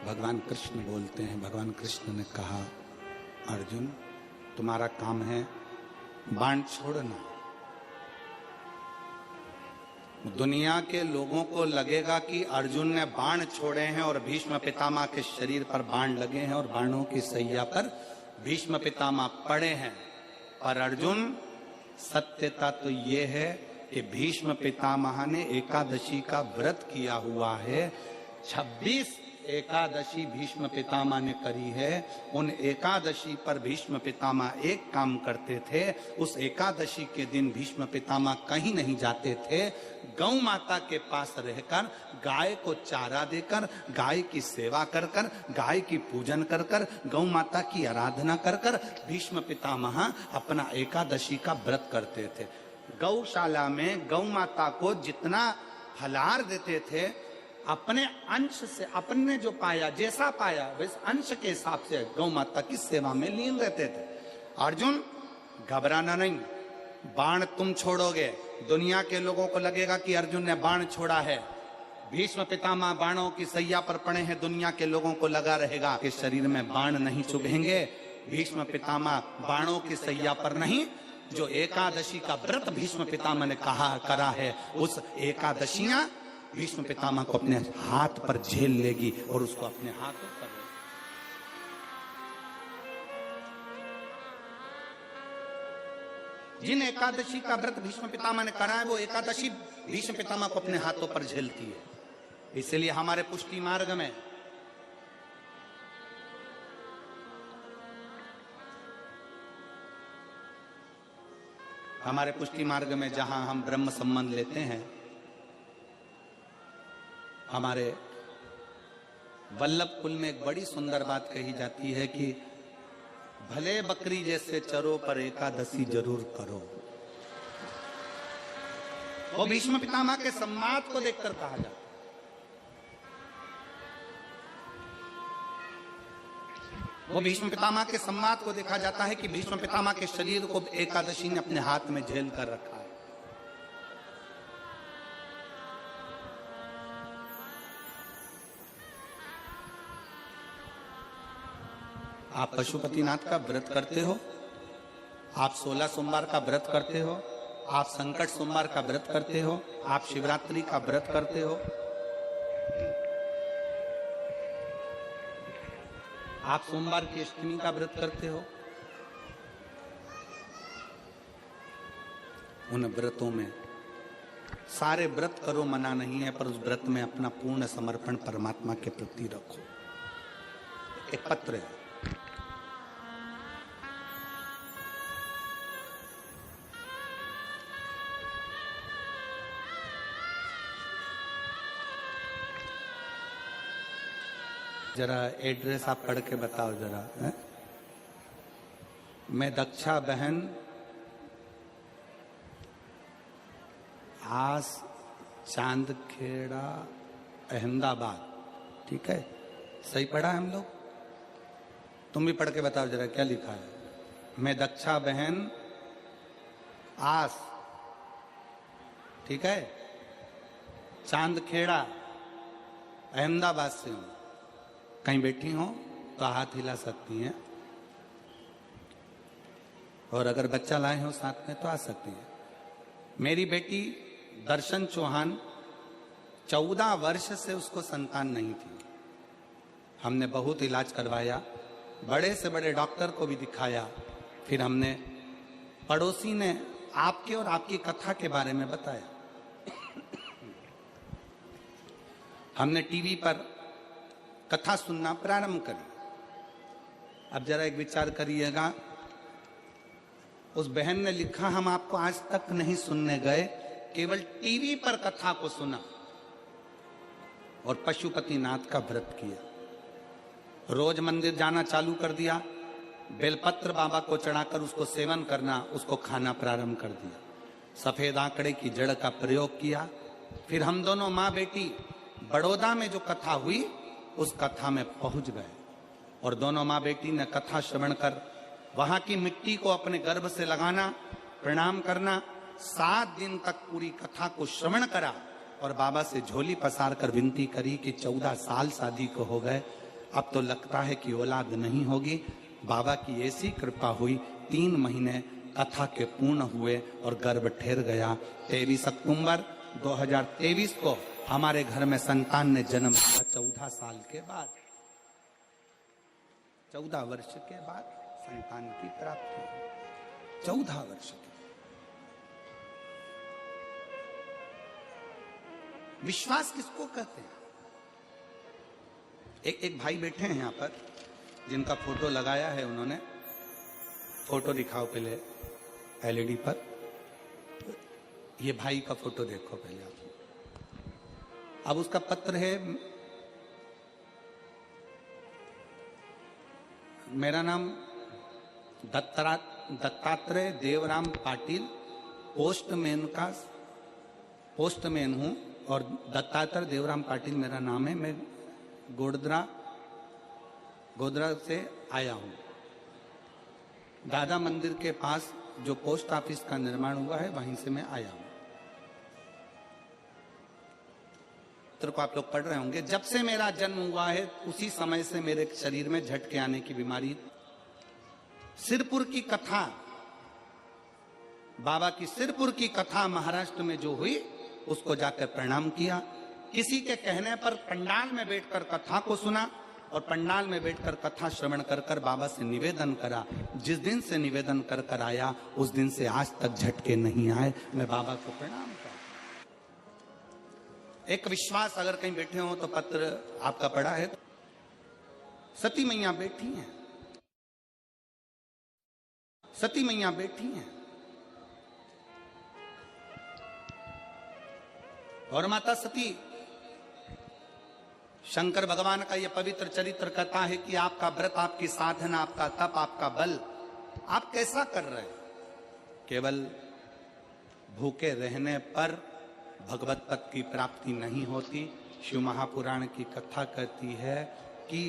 भगवान कृष्ण बोलते हैं। भगवान कृष्ण ने कहा, अर्जुन तुम्हारा काम है बाण छोड़ना। दुनिया के लोगों को लगेगा कि अर्जुन ने बाण छोड़े हैं और भीष्म पितामह के शरीर पर बाण लगे हैं और बाणों की सैया पर भीष्म पितामह पड़े हैं। पर अर्जुन, सत्यता तो ये है कि भीष्म पितामह ने एकादशी का व्रत किया हुआ है। 26 एकादशी भीष्म पितामह ने करी है। उन एकादशी पर भीष्म पितामह एक काम करते थे। उस एकादशी के दिन भीष्म पितामह कहीं नहीं जाते थे। गौ माता के पास रहकर गाय को चारा देकर, गाय की सेवा कर कर, गाय की पूजन कर कर, गौ माता की आराधना कर कर भीष्म पितामह अपना एकादशी का व्रत करते थे। गौशाला में गौ माता को जितना फलाहार देते थे, अपने अंश से, अपने जो पाया, जैसा पाया वैसे अंश के हिसाब से गौ माता की सेवा में लीन रहते थे। अर्जुन, घबराना नहीं, बाण तुम छोड़ोगे, दुनिया के लोगों को लगेगा कि अर्जुन ने बाण छोड़ा है। भीष्म पितामह बाणों की सैया पर पड़े हैं, दुनिया के लोगों को लगा रहेगा कि शरीर में बाण नहीं चुभेंगे। भीष्म पितामह बाणों की सैया पर नहीं, जो एकादशी का व्रत भीष्म पितामह ने करा है, उस एकादशियां भीष्म पितामह को अपने हाथ पर झेल लेगी और उसको अपने हाथों पर। जिन एकादशी का व्रत भीष्म पितामह ने करा है, वो एकादशी भीष्म पितामह को अपने हाथों पर झेलती है। इसलिए हमारे पुष्टि मार्ग में जहां हम ब्रह्म संबंध लेते हैं, हमारे वल्लभ कुल में एक बड़ी सुंदर बात कही जाती है कि भले बकरी जैसे चरो पर एकादशी जरूर करो। वो भीष्म पितामह के सम्मान को देखकर कहा जाता। वो भीष्म पितामह के सम्मान को देखा जाता है कि भीष्म पितामह के शरीर को एकादशी ने अपने हाथ में झेल कर रखा है। आप पशुपतिनाथ का व्रत करते हो, आप 16 सोमवार का व्रत करते हो, आप संकट सोमवार का व्रत करते हो, आप शिवरात्रि का व्रत करते हो, आप सोमवार की अष्टमी का व्रत करते हो। उन व्रतों में सारे व्रत करो, मना नहीं है, पर उस व्रत में अपना पूर्ण समर्पण परमात्मा के प्रति रखो। एक पत्र है, जरा एड्रेस आप पढ़ के बताओ जरा है? मैं दक्षा बहन, आस चांदखेड़ा, अहमदाबाद। ठीक है, सही पढ़ा है हम लोग? तुम भी पढ़ के बताओ जरा क्या लिखा है। मैं दक्षा बहन, आस, ठीक है, चांदखेड़ा, अहमदाबाद से हूं। कहीं बैठी हो तो हाथ हिला सकती हैं, और अगर बच्चा लाए हो साथ में तो आ सकती हैं। मेरी बेटी दर्शन चौहान, 14 वर्ष से उसको संतान नहीं थी। हमने बहुत इलाज करवाया, बड़े से बड़े डॉक्टर को भी दिखाया। फिर हमने, पड़ोसी ने आपके और आपकी कथा के बारे में बताया। हमने टीवी पर कथा सुनना प्रारंभ करी। अब जरा एक विचार करिएगा, उस बहन ने लिखा, हम आपको आज तक नहीं सुनने गए, केवल टीवी पर कथा को सुना और पशुपतिनाथ का व्रत किया। रोज मंदिर जाना चालू कर दिया, बेलपत्र बाबा को चढ़ाकर उसको सेवन करना, उसको खाना प्रारंभ कर दिया। सफेद आंकड़े की जड़ का प्रयोग किया। फिर हम दोनों माँ बेटी बड़ौदा में जो कथा हुई, उस कथा में पहुंच गए और दोनों माँ बेटी ने कथा श्रवण कर वहां की मिट्टी को अपने गर्भ से लगाना, प्रणाम करना, 7 दिन तक पूरी कथा को श्रवण करा और बाबा से झोली पसार कर विनती करी कि 14 साल शादी को हो गए, अब तो लगता है कि औलाद नहीं होगी। बाबा की ऐसी कृपा हुई, 3 महीने कथा के पूर्ण हुए और गर्भ ठहर गया। 23 अक्टूबर 2023 को हमारे घर में संतान ने जन्म लिया। 14 साल के बाद, 14 वर्ष के बाद संतान की प्राप्ति। 14 वर्ष की। विश्वास किसको कहते हैं? एक भाई बैठे हैं यहां पर, जिनका फोटो लगाया है उन्होंने। फोटो दिखाओ पहले एलईडी पर। ये भाई का फोटो देखो पहले आप। अब उसका पत्र है, मेरा नाम दत्तात्रेय देवराम पाटिल, पोस्टमैन हूं और दत्तात्रेय देवराम पाटिल मेरा नाम है। मैं गोदरा से आया हूं। दादा मंदिर के पास जो पोस्ट ऑफिस का निर्माण हुआ है वहीं से मैं आया हूं। तो आप लोग पढ़ रहे होंगे, जब से मेरा जन्म हुआ है उसी समय से मेरे शरीर में झटके आने की बीमारी। सिरपुर की कथा, बाबा की सिरपुर की कथा महाराष्ट्र में जो हुई, उसको जाकर प्रणाम किया। किसी के कहने पर पंडाल में बैठकर कथा को सुना और पंडाल में बैठकर कथा श्रवण कर कर बाबा से निवेदन करा। जिस दिन से निवेदन कर कर आया उस दिन से आज तक झटके नहीं आए। मैं बाबा को प्रणाम करता। एक विश्वास, अगर कहीं बैठे हो तो पत्र आपका पढ़ा है। सती मैया बैठी हैं, सती मैया बैठी हैं और माता सती, शंकर भगवान का यह पवित्र चरित्र कहता है कि आपका व्रत, आपकी साधना, आपका तप, आपका बल, आप कैसा कर रहे हैं? केवल भूखे रहने पर भगवत पद की प्राप्ति नहीं होती। शिव महापुराण की कथा कहती है कि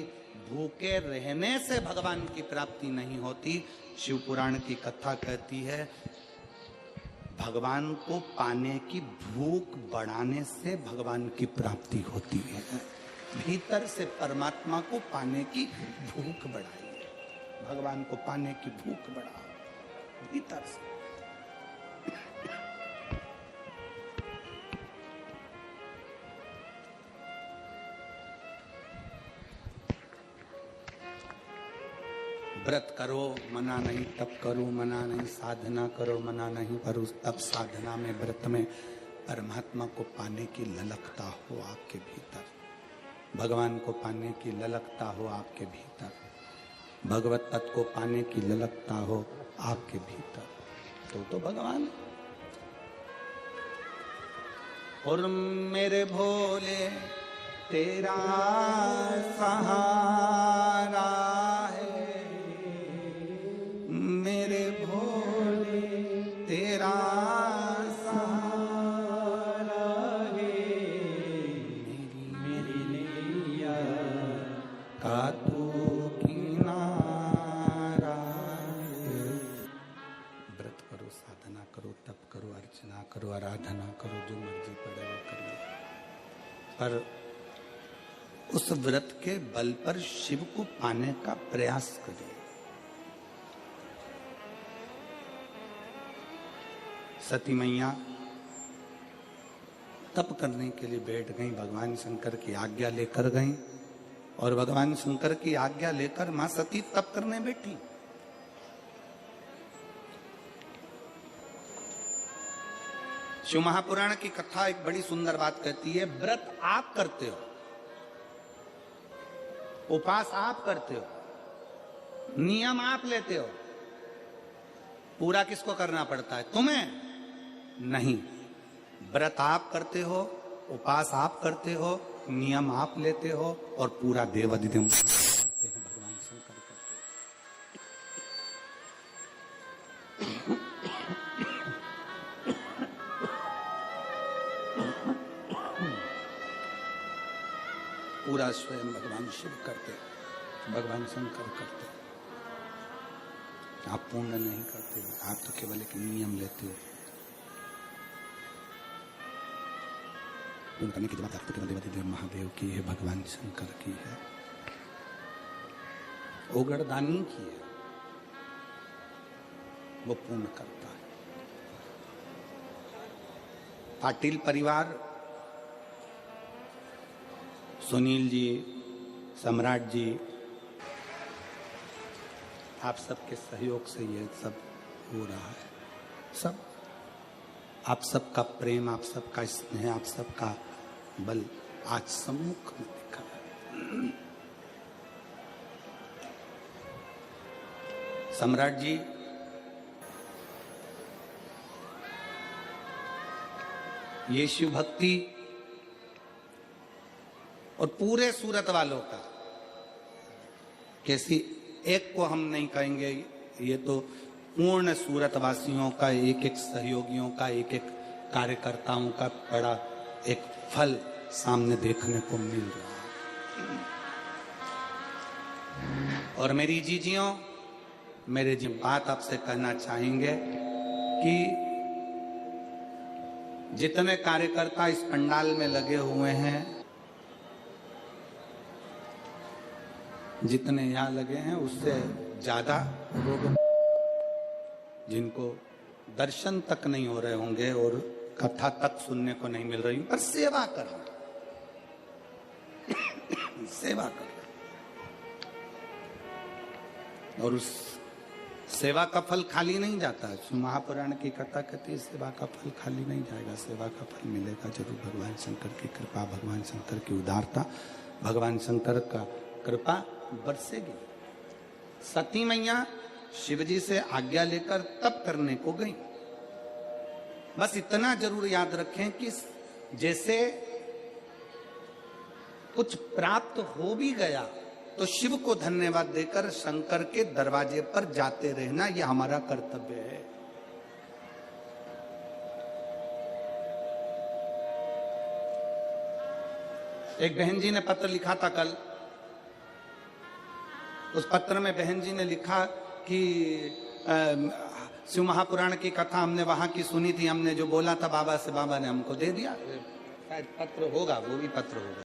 भूखे रहने से भगवान की प्राप्ति नहीं होती। शिव पुराण की कथा कहती है भगवान को पाने की भूख बढ़ाने से भगवान की प्राप्ति होती है। भीतर से परमात्मा को पाने की भूख बढ़ाइए, भगवान को पाने की भूख बढ़ाओ भीतर से। व्रत करो मना नहीं, तप करो मना नहीं, साधना करो मना नहीं, पर उस तप साधना में, व्रत में परमात्मा को पाने की ललकता हो आपके भीतर, भगवान को पाने की ललकता हो आपके भीतर, भगवत तत्व को पाने की ललकता हो आपके भीतर, तो भगवान। और मेरे भोले तेरा सहारा है, मेरे भोले तेरा सहारा है, मेरी नैया का तू किनारा है। व्रत करो, साधना करो, तप करो, अर्चना करो, आराधना करो, जो मर्जी पड़े वो करिए, पर उस व्रत के बल पर शिव को पाने का प्रयास करिए। सती मैया तप करने के लिए बैठ गई, भगवान शंकर की आज्ञा लेकर गई और भगवान शंकर की आज्ञा लेकर मां सती तप करने बैठी। शिव महापुराण की कथा एक बड़ी सुंदर बात कहती है, व्रत आप करते हो, उपास आप करते हो, नियम आप लेते हो, पूरा किसको करना पड़ता है? तुम्हें नहीं। व्रत आप करते हो, उपास आप करते हो, नियम आप लेते हो और पूरा देवाधिदेव करते हैं, भगवान शंकर करते हैं। पूरा स्वयं भगवान शिव करते, भगवान शंकर करते। आप पूर्ण नहीं करते हो, आप तो केवल एक नियम लेते हो। पूर्ण करने की जब बात केवल देवाधिदेव महादेव की है, भगवान शंकर की है। ओगड़दानी की है, वो पूर्ण करता है। पाटिल परिवार, सुनील जी, सम्राट जी, आप सबके सहयोग से ये सब हो रहा है। सब आप सबका प्रेम, आप सबका स्नेह, आप सबका बल आज सम्मुख में दिखा है। सम्राट जी ये शिव भक्ति और पूरे सूरत वालों का, कैसी एक को हम नहीं कहेंगे, ये तो पूर्ण सूरत वासियों का, एक एक सहयोगियों का, एक एक कार्यकर्ताओं का बड़ा एक फल सामने देखने को मिल रहा है। और मेरी जीजियों, मेरे जी बात आपसे कहना चाहेंगे कि जितने कार्यकर्ता इस पंडाल में लगे हुए हैं, जितने यहाँ लगे हैं, उससे ज्यादा लोग जिनको दर्शन तक नहीं हो रहे होंगे और कथा तक सुनने को नहीं मिल रही, पर सेवा कर रहे सेवा कर रहे, और उस सेवा का फल खाली नहीं जाता है। महापुराण की कथा कहती है सेवा का फल खाली नहीं जाएगा, सेवा का फल मिलेगा जरूर। भगवान शंकर की कृपा, भगवान शंकर की उदारता, भगवान शंकर का कृपा बरसेगी। सती मैया शिवजी से आज्ञा लेकर तप करने को गई। बस इतना जरूर याद रखें कि जैसे कुछ प्राप्त हो भी गया तो शिव को धन्यवाद देकर शंकर के दरवाजे पर जाते रहना, यह हमारा कर्तव्य है। एक बहन जी ने पत्र लिखा था कल। उस पत्र में बहन जी ने लिखा कि शिव महापुराण की कथा हमने वहां की सुनी थी, हमने जो बोला था बाबा से, बाबा ने हमको दे दिया। शायद पत्र होगा, वो भी पत्र होगा।